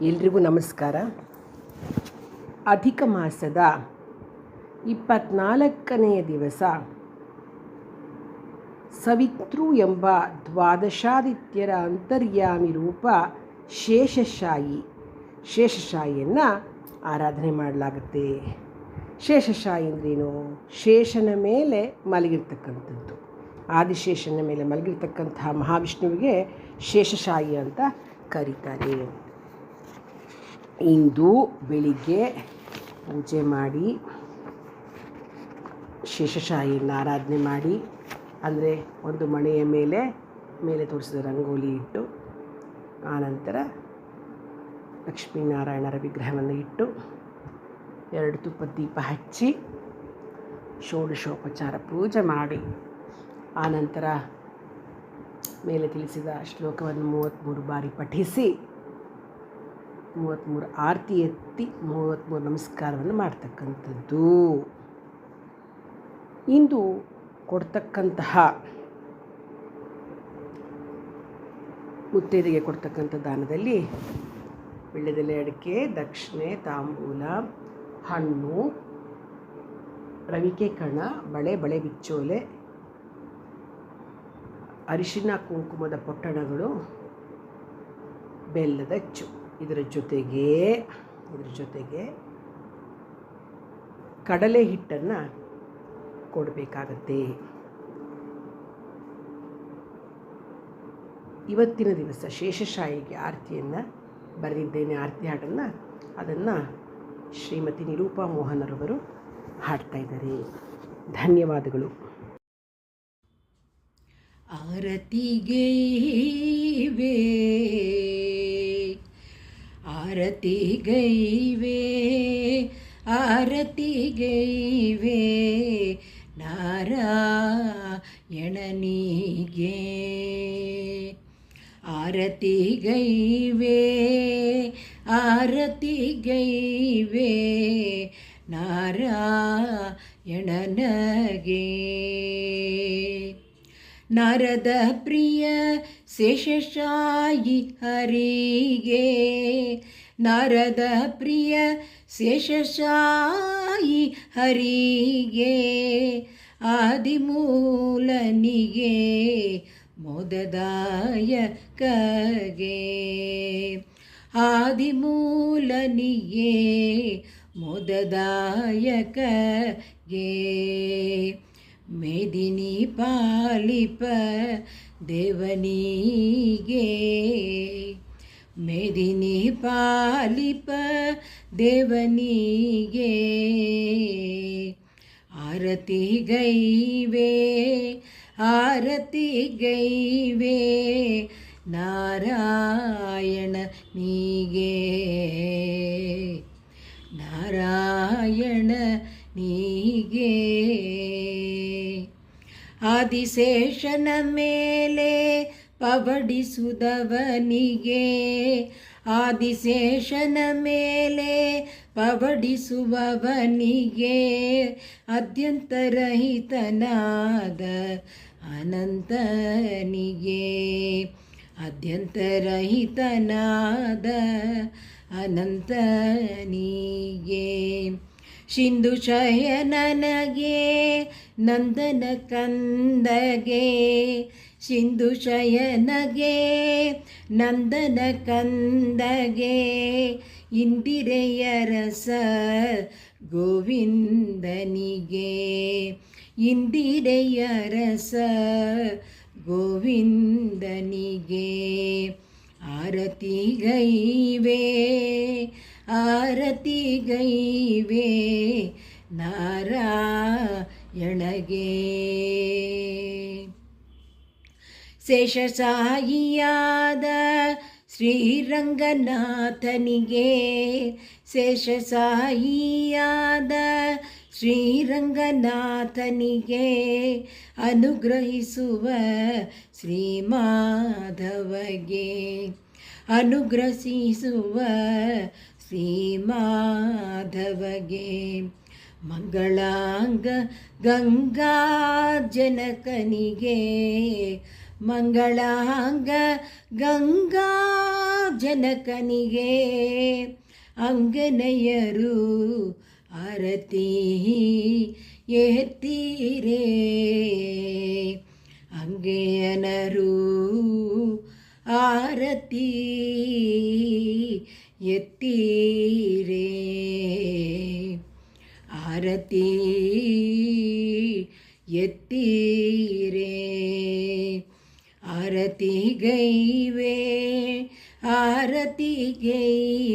ಎಲ್ರಿಗೂ ನಮಸ್ಕಾರ. ಅಧಿಕ ಮಾಸದ 24ನೆಯ ದಿವಸ ಸವಿತೃ ಎಂಬ ದ್ವಾದಶಾದಿತ್ಯರ ಅಂತರ್ಯಾಮಿ ರೂಪ ಶೇಷಶಾಯಿಯನ್ನು ಆರಾಧನೆ ಮಾಡಲಾಗುತ್ತೆ. ಶೇಷಶಾಯಿ ಅಂದ್ರೇನು? ಶೇಷನ ಮೇಲೆ ಮಲಗಿರ್ತಕ್ಕಂಥದ್ದು. ಆದಿಶೇಷನ ಮೇಲೆ ಮಲಗಿರ್ತಕ್ಕಂತಹ ಮಹಾವಿಷ್ಣುವಿಗೆ ಶೇಷಶಾಯಿ ಅಂತ ಕರೀತಾರೆ. ಇಂದು ಬೆಳಿಗ್ಗೆ ಪೂಜೆ ಮಾಡಿ ಶೇಷಶಾಹಿಯನ್ನು ಆರಾಧನೆ ಮಾಡಿ, ಅಂದರೆ ಒಂದು ಮಣೆಯ ಮೇಲೆ ತೋರಿಸಿದ ರಂಗೋಲಿ ಇಟ್ಟು, ಆನಂತರ ಲಕ್ಷ್ಮೀನಾರಾಯಣರ ವಿಗ್ರಹವನ್ನು ಇಟ್ಟು 2 ತುಪ್ಪದ ದೀಪ ಹಚ್ಚಿ ಷೋಡಶೋಪಚಾರ ಪೂಜೆ ಮಾಡಿ, ಆನಂತರ ಮೇಲೆ ತಿಳಿಸಿದ ಶ್ಲೋಕವನ್ನು 33 ಬಾರಿ ಪಠಿಸಿ 33 ಆರತಿ ಎತ್ತಿ 33 ನಮಸ್ಕಾರವನ್ನು ಮಾಡ್ತಕ್ಕಂಥದ್ದು. ಇಂದು ಕೊಡ್ತಕ್ಕಂತಹ ಮುತ್ತೈದೆಗೆ ಕೊಡ್ತಕ್ಕಂಥ ದಾನದಲ್ಲಿ ವೀಳ್ಯದೆಲೆ, ಅಡಿಕೆ, ದಕ್ಷಿಣೆ, ತಾಂಬೂಲ, ಹಣ್ಣು, ರವಿಕೆ ಕಣ, ಬಳೆ ಬಿಚ್ಚೋಲೆ, ಅರಿಶಿನ ಕುಂಕುಮದ ಪೊಟ್ಟಣಗಳು, ಬೆಲ್ಲದ ಅಚ್ಚು, ಇದರ ಜೊತೆಗೆ ಕಡಲೆ ಹಿಟ್ಟನ್ನು ಕೊಡಬೇಕಾಗತ್ತೆ. ಇವತ್ತಿನ ದಿವಸ ಶೇಷಶಾಯಿಗೆ ಆರತಿಯನ್ನು ಬರೆದಿದ್ದೇನೆ. ಆರತಿ ಹಾಡನ್ನು ಅದನ್ನು ಶ್ರೀಮತಿ ನಿರೂಪಾ ಮೋಹನರವರು ಹಾಡ್ತಾ ಇದ್ದಾರೆ. ಧನ್ಯವಾದಗಳು. ಆರತಿಗೈವೆ ನಾರಾಯಣನಿಗೆ, ಆರತಿಗೈವೆ ನಾರಾಯಣನಗೆ. ನಾರದ ಪ್ರಿಯ ಶೇಷಶಾಯಿ ಹರಿಗೆ, ನಾರದ ಪ್ರಿಯ ಶೇಷಶಾಯಿ ಹರಿಗೆ, ಆದಿಮೂಲನಿಗೆ ಮೋದದಾಯಕಗೆ, ಆದಿಮೂಲನಿಗೆ ಮೋದದಾಯಕಗೆ, ಮೇದಿನಿ ಪಾಲಿಪ ದೇವನಿಗೆ, ಮೇದಿನಿ ಪಾಲಿಪ ದೇವನಿಗೆ, ಆರತಿಗೈವೆ ನಾರಾಯಣನಿಗೆ, ನಾರಾಯಣನಿಗೆ. ಆದಿಶೇಷನ ಮೇಲೆ ಪವಡಿಸುವವನಿಗೆ, ಆದಿಶೇಷನ ಮೇಲೆ ಪವಡಿಸುವವನಿಗೆ, ಅದ್ಯಂತರಹಿತನಾದ ಅನಂತನಿಗೆ, ಅದ್ಯಂತರಹಿತನಾದ ಅನಂತನಿಗೆ, ಸಿಂಧು ಶಯನನಗೆ ನಂದನ ಕಂದಗೆ, ಸಿಂಧು ಶಯನಗೆ ನಂದನ ಕಂದಗೆ, ಇಂದಿರೆಯ ರಸ ಗೋವಿಂದನಿಗೆ, ಇಂದಿರೆಯ ರಸ ಗೋವಿಂದನಿಗೆ, ಆರತಿಗೈವೆ ನಾರಾಯಣಗೆ. ಶೇಷಶಾಯಿಯಾದ ಶ್ರೀರಂಗನಾಥನಿಗೆ, ಶೇಷಶಾಯಿಯಾದ ಶ್ರೀರಂಗನಾಥನಿಗೆ, ಅನುಗ್ರಹಿಸುವ ಶ್ರೀಮಾಧವಗೆ, ಅನುಗ್ರಹಿಸುವ ಶ್ರೀಮಾಧವಗೆ, ಮಂಗಳಾಂಗ ಗಂಗಾ ಜನಕನಿಗೆ, ಮಂಗಳಾಂಗ ಗಂಗಾ ಜನಕನಿಗೆ ಅಂಗನೆಯರು ಆರತಿ ಎತ್ತೀರೇ ಅಂಗೆಯನರು ಆರತಿ ಎತ್ತೀರೇ ಆರತಿ ಎತ್ತೀರೇ ಆರತಿಗೈವೆ ಆರತಿಗೈವೆ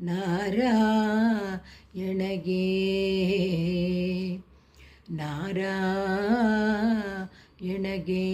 ನಾರಾಯಣಗೆ ನಾರಾಯಣಗೆ